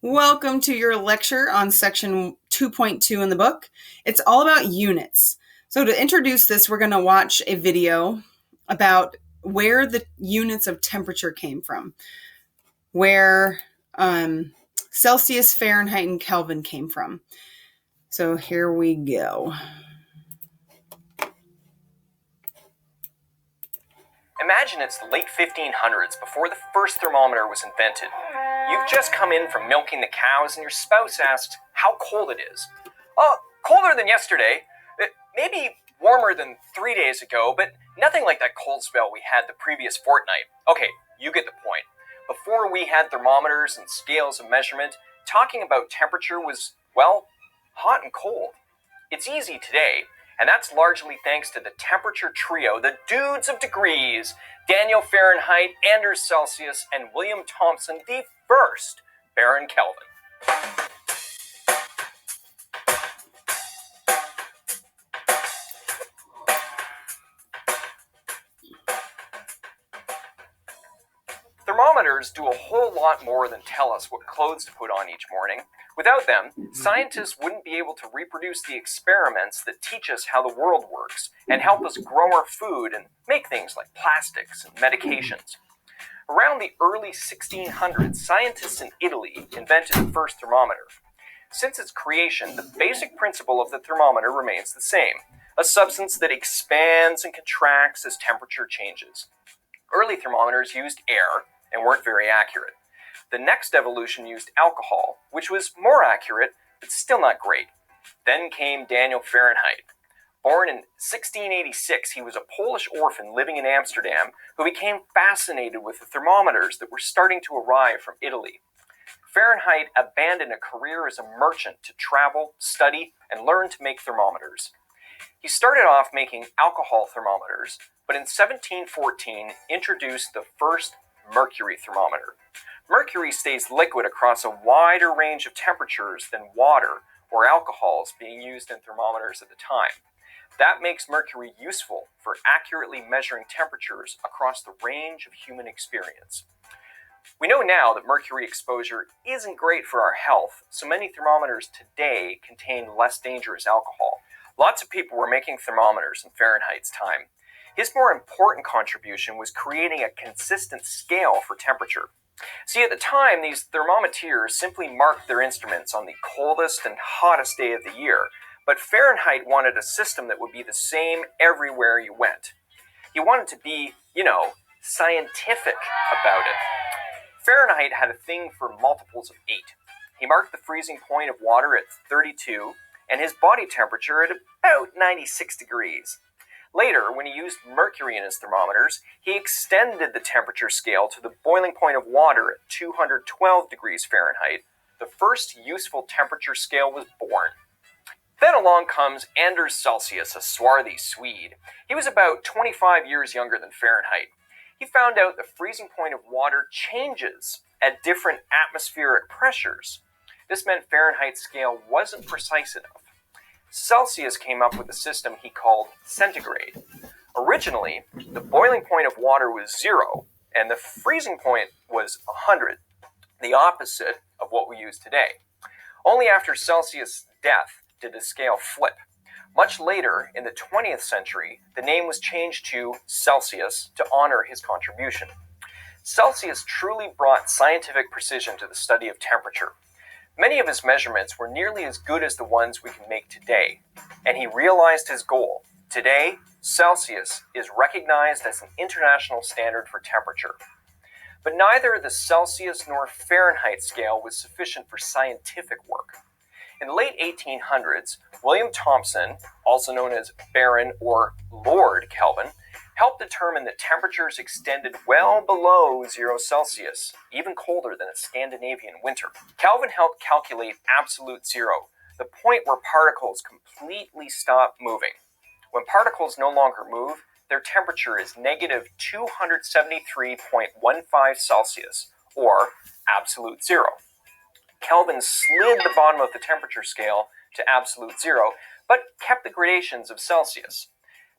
Welcome to your lecture on section 2.2 in the book. It's all about units. So to introduce this, we're going to watch a video about where the units of temperature came from, where Celsius, Fahrenheit, and Kelvin came from. So here we go. Imagine it's the late 1500s before the first thermometer was invented. You've just come in from milking the cows and your spouse asks how cold it is. Oh, colder than yesterday. Maybe warmer than 3 days ago, but nothing like that cold spell we had the previous fortnight. Okay, you get the point. Before we had thermometers and scales of measurement, talking about temperature was, well, hot and cold. It's easy today, and that's largely thanks to the temperature trio, the dudes of degrees, Daniel Fahrenheit, Anders Celsius, and William Thomson, the first Baron Kelvin. Thermometers do a whole lot more than tell us what clothes to put on each morning. Without them, scientists wouldn't be able to reproduce the experiments that teach us how the world works and help us grow our food and make things like plastics and medications. Around the early 1600s, scientists in Italy invented the first thermometer. Since its creation, the basic principle of the thermometer remains the same, a substance that expands and contracts as temperature changes. Early thermometers used air and weren't very accurate. The next evolution used alcohol, which was more accurate, but still not great. Then came Daniel Fahrenheit. Born in 1686, he was a Polish orphan living in Amsterdam who became fascinated with the thermometers that were starting to arrive from Italy. Fahrenheit abandoned a career as a merchant to travel, study, and learn to make thermometers. He started off making alcohol thermometers, but in 1714 introduced the first mercury thermometer. Mercury stays liquid across a wider range of temperatures than water or alcohols being used in thermometers at the time. That makes mercury useful for accurately measuring temperatures across the range of human experience. We know now that mercury exposure isn't great for our health, so many thermometers today contain less dangerous alcohol. Lots of people were making thermometers in Fahrenheit's time. His more important contribution was creating a consistent scale for temperature. See, at the time, these thermometers simply marked their instruments on the coldest and hottest day of the year, but Fahrenheit wanted a system that would be the same everywhere you went. He wanted to be, scientific about it. Fahrenheit had a thing for multiples of 8. He marked the freezing point of water at 32, and his body temperature at about 96 degrees. Later, when he used mercury in his thermometers, he extended the temperature scale to the boiling point of water at 212 degrees Fahrenheit. The first useful temperature scale was born. Then along comes Anders Celsius, a swarthy Swede. He was about 25 years younger than Fahrenheit. He found out the freezing point of water changes at different atmospheric pressures. This meant Fahrenheit's scale wasn't precise enough. Celsius came up with a system he called centigrade. Originally, the boiling point of water was 0, and the freezing point was 100, the opposite of what we use today. Only after Celsius' death did the scale flip. Much later, in the 20th century, the name was changed to Celsius to honor his contribution. Celsius truly brought scientific precision to the study of temperature. Many of his measurements were nearly as good as the ones we can make today, and he realized his goal. Today, Celsius is recognized as an international standard for temperature. But neither the Celsius nor Fahrenheit scale was sufficient for scientific work. In the late 1800s, William Thomson, also known as Baron or Lord Kelvin, helped determine that temperatures extended well below 0 Celsius, even colder than a Scandinavian winter. Kelvin helped calculate absolute zero, the point where particles completely stop moving. When particles no longer move, their temperature is negative 273.15 Celsius, or absolute zero. Kelvin slid the bottom of the temperature scale to absolute zero, but kept the gradations of Celsius.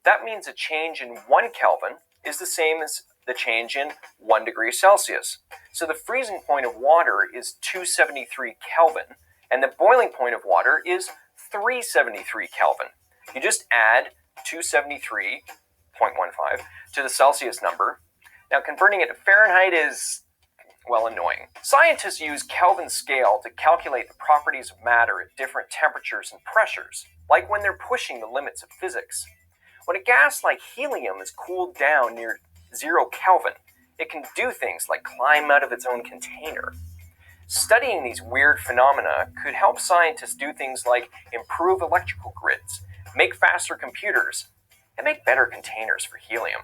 That means a change in 1 Kelvin is the same as the change in 1 degree Celsius. So the freezing point of water is 273 Kelvin, and the boiling point of water is 373 Kelvin. You just add 273.15 to the Celsius number. Now, converting it to Fahrenheit is, well, annoying. Scientists use Kelvin scale to calculate the properties of matter at different temperatures and pressures, like when they're pushing the limits of physics. When a gas like helium is cooled down near 0 Kelvin, it can do things like climb out of its own container. Studying these weird phenomena could help scientists do things like improve electrical grids, make faster computers, and make better containers for helium.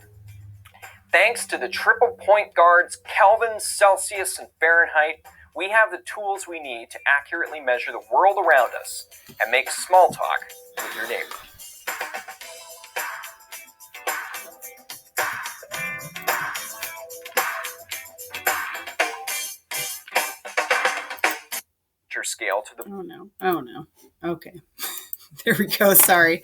Thanks to the triple point guards Kelvin, Celsius, and Fahrenheit, we have the tools we need to accurately measure the world around us and make small talk with your neighbor. Scale to the... Oh no. Okay. There we go. Sorry.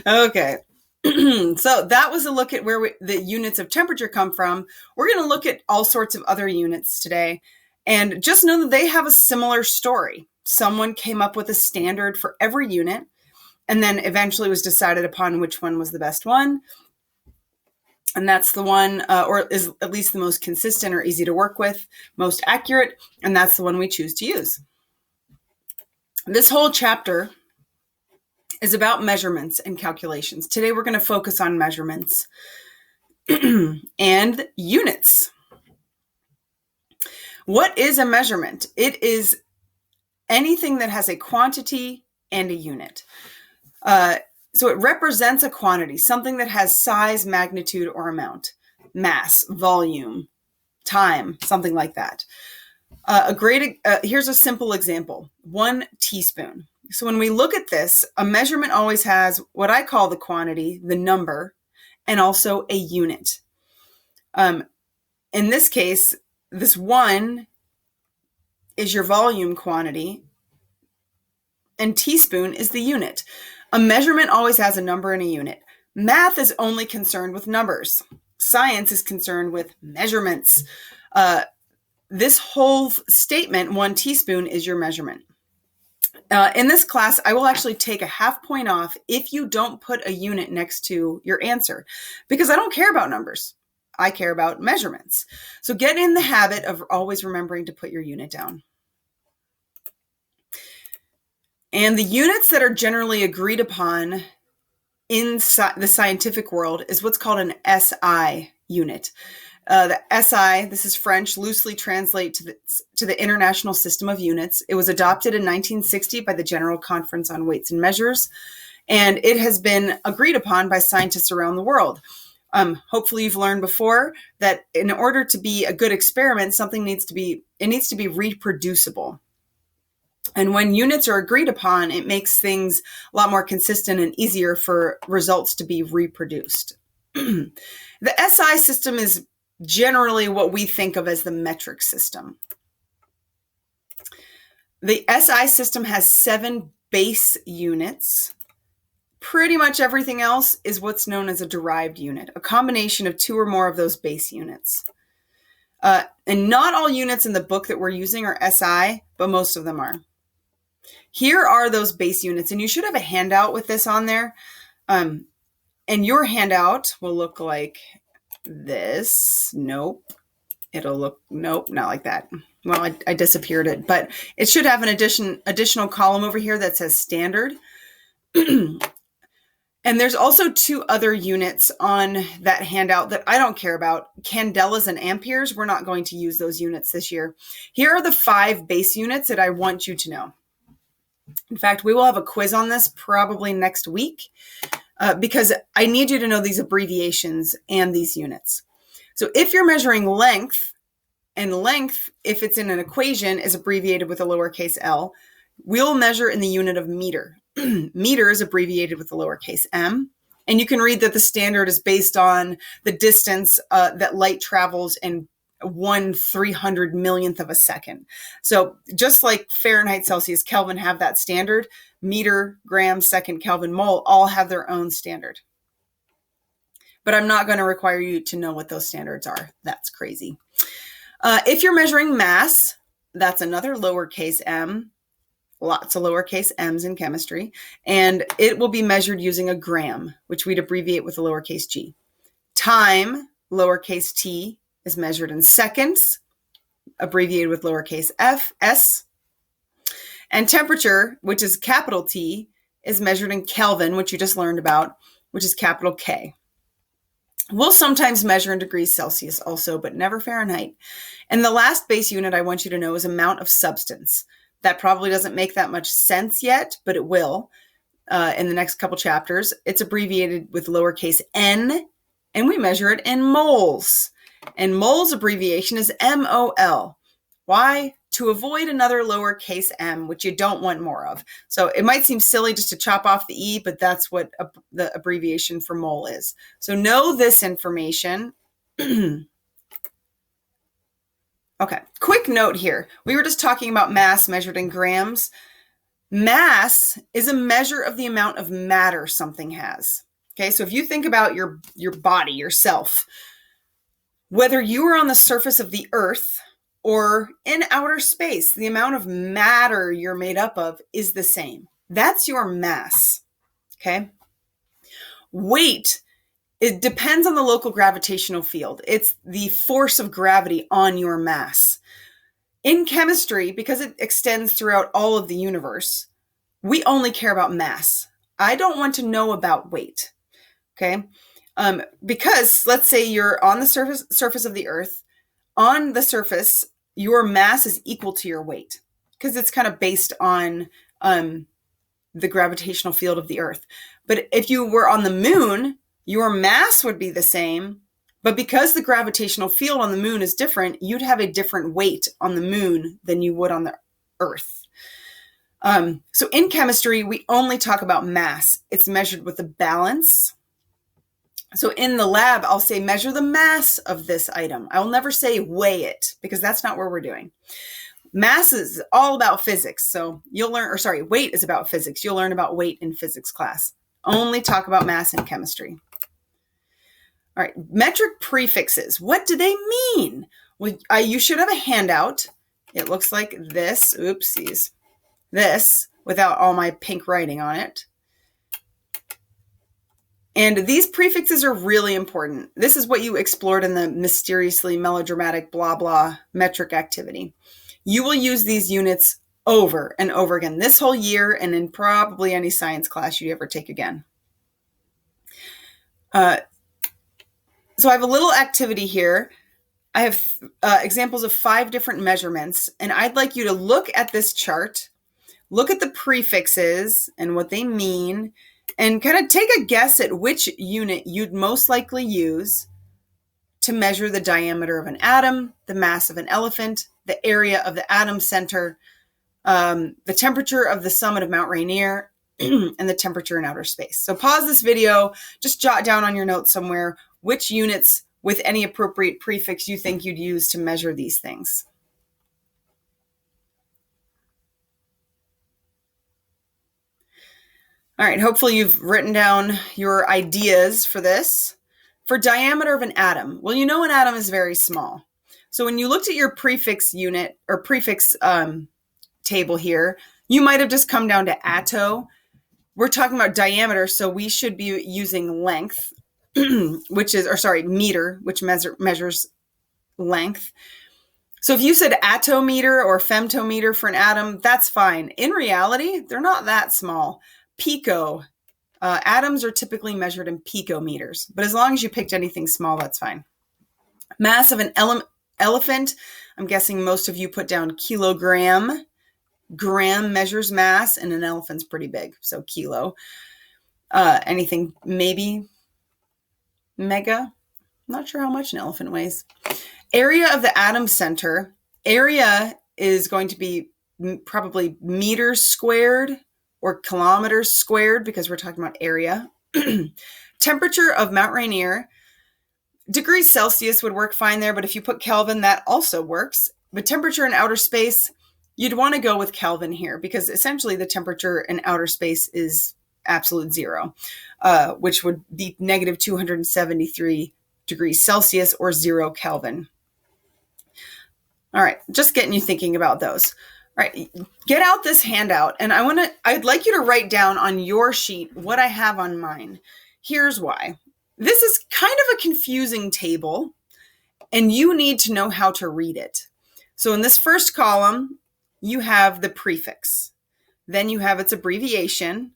Okay. So that was a look at where the units of temperature come from. We're going to look at all sorts of other units today. And just know that they have a similar story. Someone came up with a standard for every unit, and then eventually was decided upon which one was the best one. And that's the one, or is at least the most consistent or easy to work with, most accurate, and that's the one we choose to use. This whole chapter is about measurements and calculations. Today we're going to focus on measurements and units. What is a measurement? It is anything that has a quantity and a unit. So it represents a quantity, something that has size, magnitude, or amount, mass, volume, time, something like that. Here's a simple example, 1 teaspoon. So when we look at this, a measurement always has what I call the quantity, the number, and also a unit. In this case, this 1 is your volume quantity, and teaspoon is the unit. A measurement always has a number and a unit. Math is only concerned with numbers. Science is concerned with measurements. This whole statement, 1 teaspoon, is your measurement. In this class, I will actually take a half point off if you don't put a unit next to your answer, because I don't care about numbers. I care about measurements. So get in the habit of always remembering to put your unit down. And the units that are generally agreed upon in the scientific world is what's called an SI unit. The SI, this is French, loosely translate to the International System of Units. It was adopted in 1960 by the General Conference on Weights and Measures, and it has been agreed upon by scientists around the world. Hopefully you've learned before that in order to be a good experiment, something needs to be reproducible. And when units are agreed upon, it makes things a lot more consistent and easier for results to be reproduced. The SI system is generally what we think of as the metric system. The SI system has 7 base units. Pretty much everything else is what's known as a derived unit, a combination of 2 or more of those base units. And not all units in the book that we're using are SI, but most of them are. Here are those base units, and you should have a handout with this on there. And your handout will look like this. Nope. Nope, not like that. Well, I disappeared it, but it should have an additional column over here that says standard. And there's also 2 other units on that handout that I don't care about. Candelas and amperes. We're not going to use those units this year. Here are the 5 base units that I want you to know. In fact, we will have a quiz on this probably next week because I need you to know these abbreviations and these units. So if you're measuring length, and length, if it's in an equation, is abbreviated with a lowercase l, we'll measure in the unit of meter. Meter is abbreviated with a lowercase m. And you can read that the standard is based on the distance that light travels in 1/300 millionth of a second. So just like Fahrenheit, Celsius, Kelvin have that standard, meter, gram, second, Kelvin, mole all have their own standard. but I'm not going to require you to know what those standards are. That's crazy. If you're measuring mass, that's another lowercase m, lots of lowercase m's in chemistry, and it will be measured using a gram, which we'd abbreviate with a lowercase g. Time, lowercase t, is measured in seconds, abbreviated with lowercase f, s. And temperature, which is capital T, is measured in Kelvin, which you just learned about, which is capital K. We'll sometimes measure in degrees Celsius also, but never Fahrenheit. And the last base unit I want you to know is amount of substance. That probably doesn't make that much sense yet, but it will in the next couple chapters. It's abbreviated with lowercase n, and we measure it in moles. And moles abbreviation is MOL. Why? To avoid another lowercase m, which you don't want more of. So it might seem silly just to chop off the E, but that's what the abbreviation for mole is. So know this information. Okay, quick note here. We were just talking about mass measured in grams. Mass is a measure of the amount of matter something has. Okay, so if you think about your body, yourself, whether you are on the surface of the earth or in outer space, the amount of matter you're made up of is the same. That's your mass, okay? Weight, it depends on the local gravitational field. It's the force of gravity on your mass. In chemistry, because it extends throughout all of the universe, we only care about mass. I don't want to know about weight, okay? Because let's say you're on the surface of the earth. On the surface, your mass is equal to your weight because it's kind of based on the gravitational field of the earth. But if you were on the moon, your mass would be the same, but because the gravitational field on the moon is different, you'd have a different weight on the moon than you would on the earth. So in chemistry, we only talk about mass. It's measured with a balance. So in the lab, I'll say measure the mass of this item. I will never say weigh it because that's not where we're doing. Mass is all about physics. So you'll learn, weight is about physics. You'll learn about weight in physics class. Only talk about mass in chemistry. All right, metric prefixes. What do they mean? Well, you should have a handout. It looks like this. Oopsies. This, without all my pink writing on it. And these prefixes are really important. This is what you explored in the mysteriously melodramatic blah blah metric activity. You will use these units over and over again this whole year and in probably any science class you ever take again. So I have a little activity here. I have examples of 5 different measurements, and I'd like you to look at this chart, look at the prefixes and what they mean, and kind of take a guess at which unit you'd most likely use to measure the diameter of an atom, the mass of an elephant, the area of the atom center, the temperature of the summit of Mount Rainier, and the temperature in outer space. So pause this video, just jot down on your notes somewhere which units with any appropriate prefix you think you'd use to measure these things. All right, hopefully you've written down your ideas for this. For diameter of an atom, well, you know an atom is very small. So when you looked at your prefix unit or prefix table here, you might have just come down to atto. We're talking about diameter, so we should be using length, meter, which measures length. So if you said attometer or femtometer for an atom, that's fine. In reality, they're not that small. Pico. Atoms are typically measured in picometers, but as long as you picked anything small, that's fine. Mass of an elephant, I'm guessing most of you put down kilogram. Gram measures mass, and an elephant's pretty big, so kilo. Anything maybe mega? I'm not sure how much an elephant weighs. Area of the atom center. Area is going to be probably meters squared or kilometers squared because we're talking about area. Temperature of Mount Rainier. Degrees Celsius would work fine there, but if you put Kelvin, that also works. But temperature in outer space, you'd want to go with Kelvin here because essentially the temperature in outer space is absolute zero, which would be negative 273 degrees Celsius or 0 Kelvin. All right, just getting you thinking about those. All right, get out this handout, and I'd like you to write down on your sheet what I have on mine. Here's why. This is kind of a confusing table, and you need to know how to read it. So in this first column, you have the prefix. Then you have its abbreviation,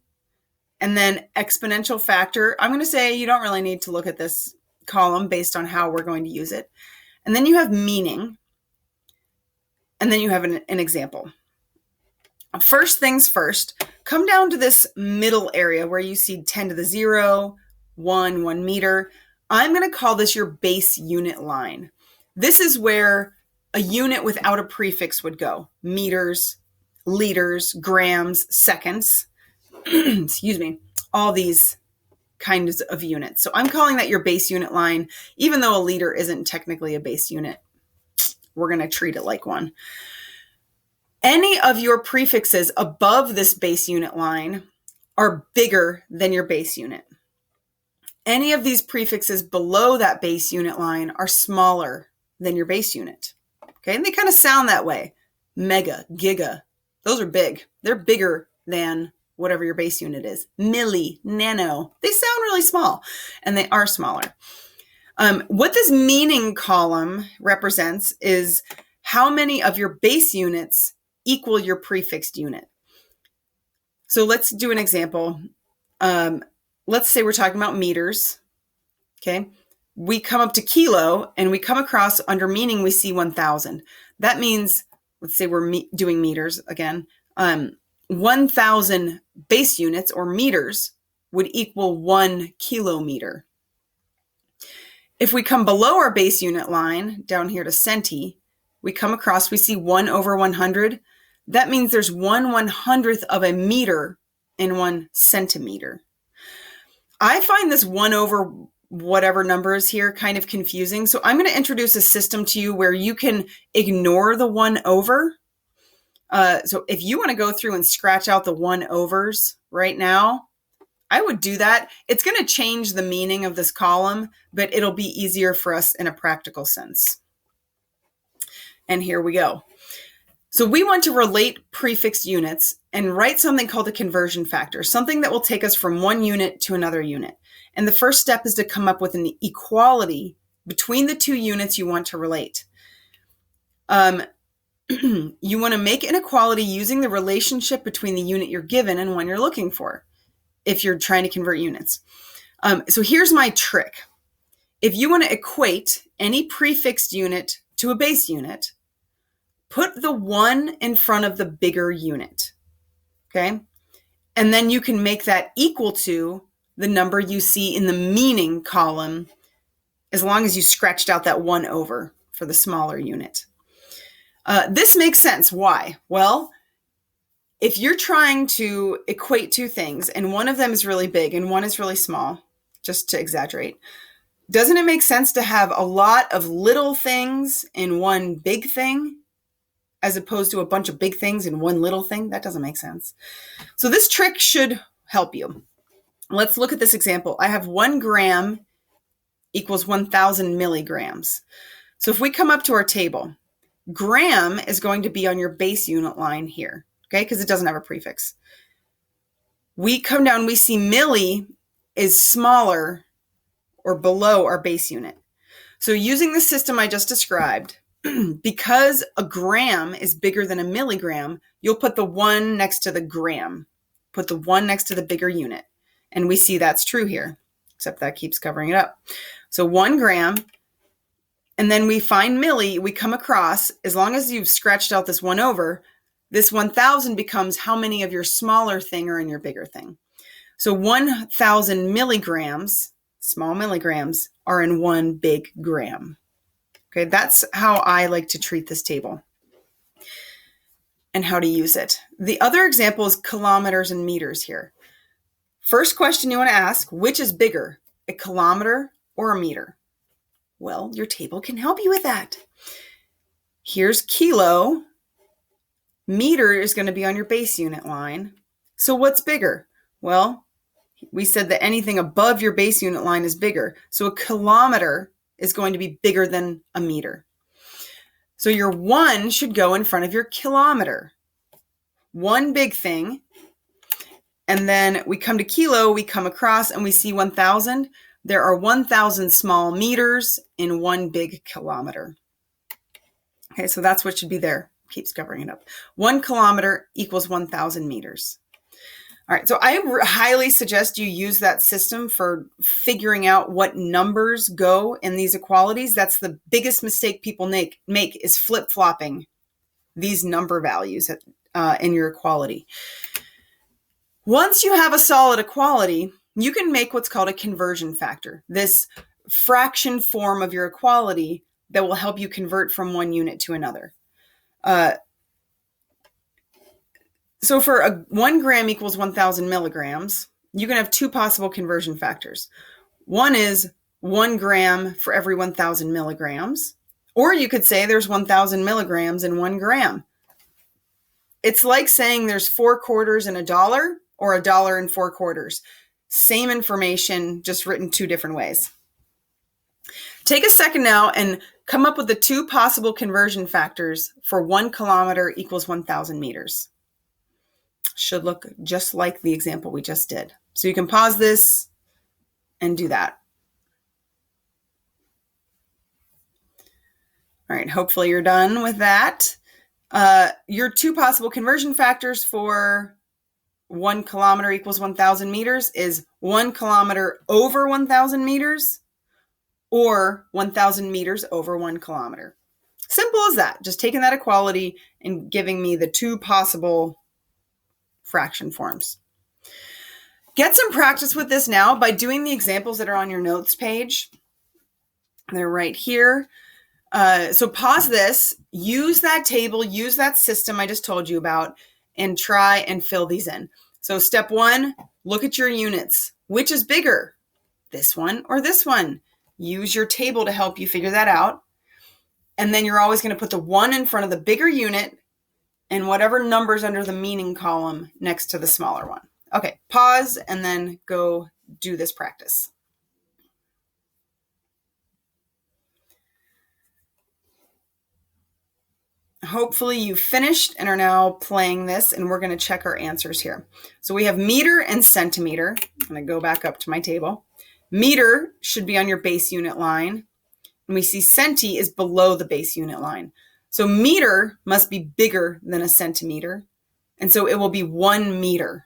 and then exponential factor. I'm going to say you don't really need to look at this column based on how we're going to use it. And then you have meaning, and then you have an example. First things first, come down to this middle area where you see 10 to the 0, 1 meter. I'm going to call this your base unit line. This is where a unit without a prefix would go. Meters, liters, grams, seconds, excuse me, all these kinds of units. So I'm calling that your base unit line, even though a liter isn't technically a base unit. We're going to treat it like one. Any of your prefixes above this base unit line are bigger than your base unit. Any of these prefixes below that base unit line are smaller than your base unit. Okay, and they kind of sound that way. Mega, giga, those are big. They're bigger than whatever your base unit is. Milli, nano, they sound really small, and they are smaller. What this meaning column represents is how many of your base units equal your prefixed unit. So let's do an example. Let's say we're talking about meters. Okay. We come up to kilo and we come across under meaning, we see 1,000. That means, let's say we're doing meters again. 1,000 base units or meters would equal 1 kilometer. If we come below our base unit line down here to centi, we come across, we see 1 over 100. That means there's 1/100th of a meter in 1 centimeter. I find this 1 over whatever number is here kind of confusing. So I'm going to introduce a system to you where you can ignore the 1 over. So if you want to go through and scratch out the 1 overs right now, I would do that. It's going to change the meaning of this column, but it'll be easier for us in a practical sense. And here we go. So we want to relate prefixed units and write something called a conversion factor, something that will take us from one unit to another unit. And the first step is to come up with an equality between the two units you want to relate. You want to make an equality using the relationship between the unit you're given and one you're looking for if you're trying to convert units. So here's my trick. If you want to equate any prefixed unit to a base unit, put the 1 in front of the bigger unit, okay? And then you can make that equal to the number you see in the meaning column as long as you scratched out that 1 over for the smaller unit. This makes sense. Why? Well, if you're trying to equate two things and one of them is really big and one is really small, just to exaggerate, doesn't it make sense to have a lot of little things in one big thing as opposed to a bunch of big things in one little thing? That doesn't make sense. So this trick should help you. Let's look at this example. I have 1 gram equals 1,000 milligrams. So if we come up to our table, gram is going to be on your base unit line here, okay, because it doesn't have a prefix. We come down, we see milli is smaller or below our base unit. So using the system I just described, because a gram is bigger than a milligram, you'll put the 1 next to the gram, put the 1 next to the bigger unit. And we see that's true here, except that keeps covering it up. So 1 gram, and then we find milli, we come across, as long as you've scratched out this 1 over, this 1,000 becomes how many of your smaller thing are in your bigger thing. So 1,000 milligrams, small milligrams, are in 1 big gram. Okay, that's how I like to treat this table and how to use it. The other example is kilometers and meters here. First question you want to ask, which is bigger, a kilometer or a meter? Well, your table can help you with that. Here's kilo. Meter is going to be on your base unit line. So what's bigger? Well, we said that anything above your base unit line is bigger. So a kilometer is going to be bigger than a meter. So your 1 should go in front of your kilometer. One big thing. And then we come to kilo, we come across and we see 1,000. There are 1,000 small meters in one big kilometer. Okay, so that's what should be there. Keeps covering it up. 1 kilometer equals 1,000 meters. All right, so I highly suggest you use that system for figuring out what numbers go in these equalities. That's the biggest mistake people make is flip-flopping these number values in your equality. Once you have a solid equality, you can make what's called a conversion factor, this fraction form of your equality that will help you convert from one unit to another. So for 1 gram equals 1,000 milligrams, you can have 2 possible conversion factors. One is 1 gram for every 1,000 milligrams, or you could say there's 1,000 milligrams in 1 gram. It's like saying there's 4 quarters in $1 or $1 and 4 quarters. Same information, just written 2 different ways. Take a second now and come up with the 2 possible conversion factors for 1 kilometer equals 1,000 meters. Should look just like the example we just did. So you can pause this and do that. All right, hopefully you're done with that. Your 2 possible conversion factors for 1 kilometer equals 1,000 meters is 1 kilometer over 1,000 meters or 1,000 meters over 1 kilometer. Simple as that. Just taking that equality and giving me the 2 possible fraction forms. Get some practice with this now by doing the examples that are on your notes page. They're right here. So pause this, use that table, use that system I just told you about, and try and fill these in. So step 1, look at your units. Which is bigger, this one or this one? Use your table to help you figure that out. And then you're always going to put the 1 in front of the bigger unit and whatever number's under the meaning column next to the smaller one. Okay, pause and then go do this practice. Hopefully you finished and are now playing this, and we're going to check our answers here. So we have meter and centimeter. I'm going to go back up to my table. Meter should be on your base unit line, and we see centi is below the base unit line. So meter must be bigger than a centimeter, and so it will be 1 meter.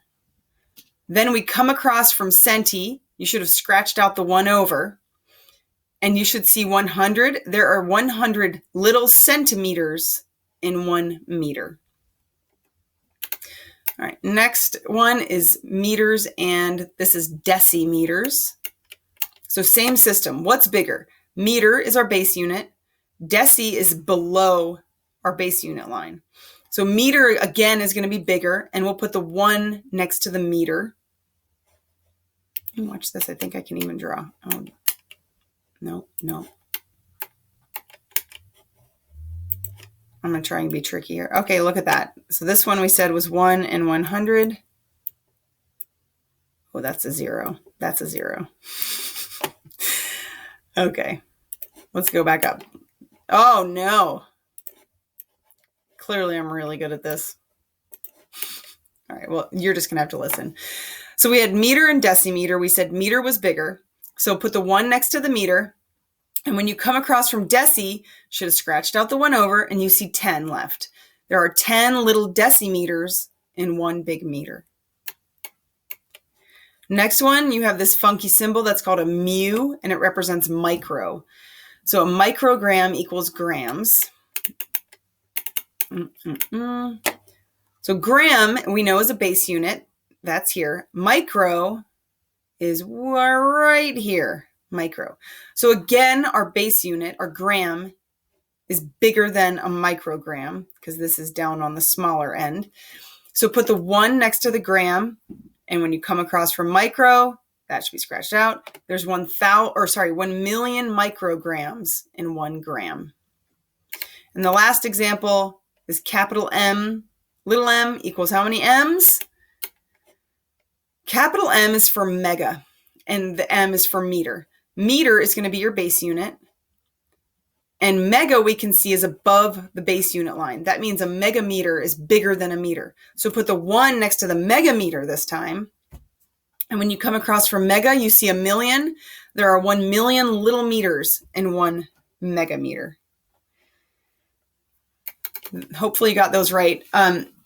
Then we come across from centi. You should have scratched out the 1 over, and you should see 100. There are 100 little centimeters in 1 meter. All right, next one is meters, and this is decimeters. So same system. What's bigger? Meter is our base unit. Deci is below our base unit line. So meter, again, is going to be bigger, and we'll put the 1 next to the meter. Watch this. I think I can even draw. Oh, no. I'm going to try and be tricky here. Okay, look at that. So this one we said was 1 and 100. Oh, that's a 0. That's a 0. Okay, let's go back up. Oh, no. Clearly, I'm really good at this. All right, well, you're just going to have to listen. So we had meter and decimeter. We said meter was bigger. So put the 1 next to the meter. And when you come across from deci, should have scratched out the 1 over, and you see 10 left. There are 10 little decimeters in 1 big meter. Next one, you have this funky symbol that's called a mu, and it represents micro. So a microgram equals grams. So gram, we know, is a base unit. That's here. Micro is right here. Micro. So again, our base unit, our gram, is bigger than a microgram because this is down on the smaller end. So put the 1 next to the gram, and when you come across from micro, that should be scratched out. There's 1 million micrograms in 1 gram. And the last example is capital M. Little m equals how many m's? Capital M is for mega, and the M is for meter. Meter is going to be your base unit. And mega we can see is above the base unit line. That means a megameter is bigger than a meter. So put the 1 next to the megameter this time. And when you come across from mega, you see a million. There are 1 million little meters in 1 megameter. Hopefully you got those right.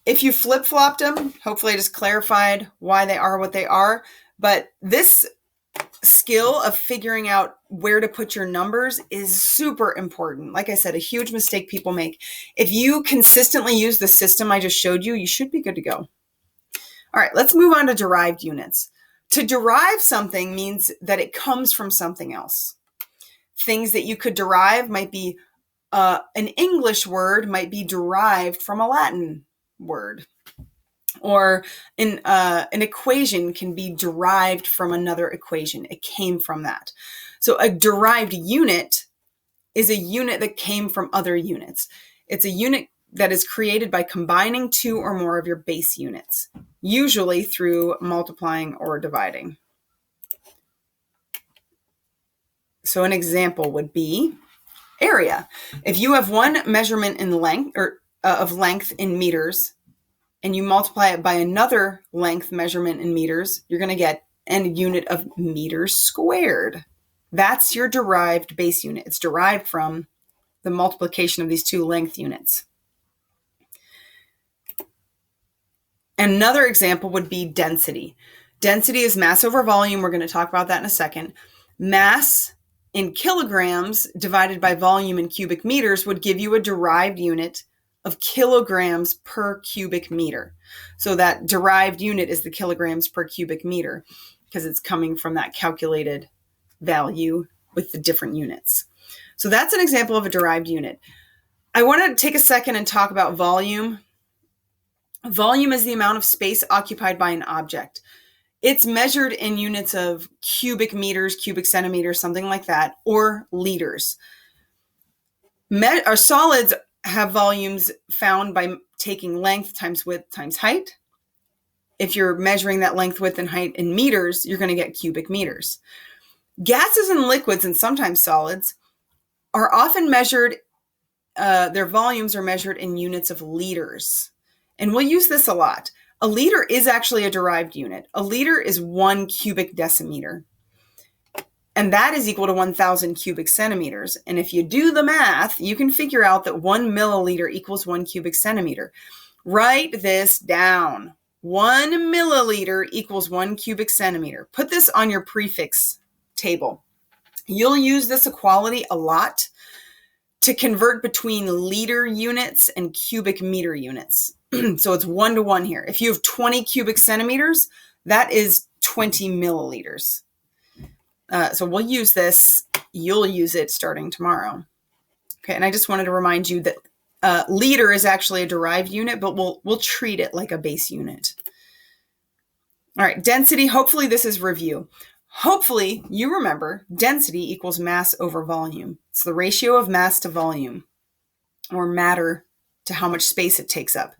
If you flip-flopped them, hopefully I just clarified why they are what they are. But this skill of figuring out where to put your numbers is super important. Like I said, a huge mistake people make. If you consistently use the system I just showed you, you should be good to go. All right, let's move on to derived units. To derive something means that it comes from something else. Things that you could derive might be an English word might be derived from a Latin word. Or an equation can be derived from another equation. It came from that. So a derived unit is a unit that came from other units. It's a unit that is created by combining 2 or more of your base units, usually through multiplying or dividing. So an example would be area. If you have one measurement in length or of length in meters, and you multiply it by another length measurement in meters, you're going to get a unit of meters squared. That's your derived base unit. It's derived from the multiplication of these 2 length units. Another example would be density. Density is mass over volume. We're going to talk about that in a second. Mass in kilograms divided by volume in cubic meters would give you a derived unit of kilograms per cubic meter. So that derived unit is the kilograms per cubic meter because it's coming from that calculated value with the different units. So that's an example of a derived unit. I want to take a second and talk about volume. Volume is the amount of space occupied by an object. It's measured in units of cubic meters, cubic centimeters, something like that, or liters. Our solids have volumes found by taking length times width times height. If you're measuring that length, width, and height in meters, you're going to get cubic meters. Gases and liquids, and sometimes solids, are often measured, their volumes are measured in units of liters. And we'll use this a lot. A liter is actually a derived unit. A liter is 1 cubic decimeter. And that is equal to 1,000 cubic centimeters. And if you do the math, you can figure out that 1 milliliter equals 1 cubic centimeter. Write this down. 1 milliliter equals 1 cubic centimeter. Put this on your prefix table. You'll use this equality a lot to convert between liter units and cubic meter units. So it's 1 to 1 here. If you have 20 cubic centimeters, that is 20 milliliters. So we'll use this. You'll use it starting tomorrow. Okay, and I just wanted to remind you that liter is actually a derived unit, but we'll treat it like a base unit. All right, density. Hopefully this is review. Hopefully you remember density equals mass over volume. It's the ratio of mass to volume, or matter to how much space it takes up.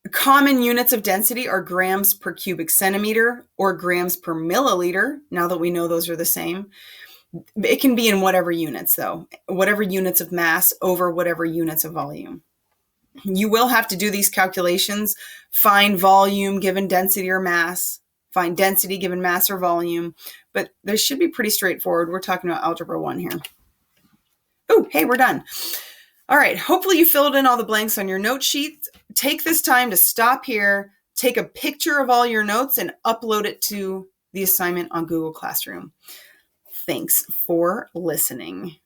Common units of density are grams per cubic centimeter or grams per milliliter, now that we know those are the same. It can be in whatever units, though. Whatever units of mass over whatever units of volume. You will have to do these calculations. Find volume given density or mass. Find density given mass or volume. But they should be pretty straightforward. We're talking about Algebra 1 here. Oh, hey, we're done. All right, hopefully you filled in all the blanks on your note sheet. Take this time to stop here, take a picture of all your notes, and upload it to the assignment on Google Classroom. Thanks for listening.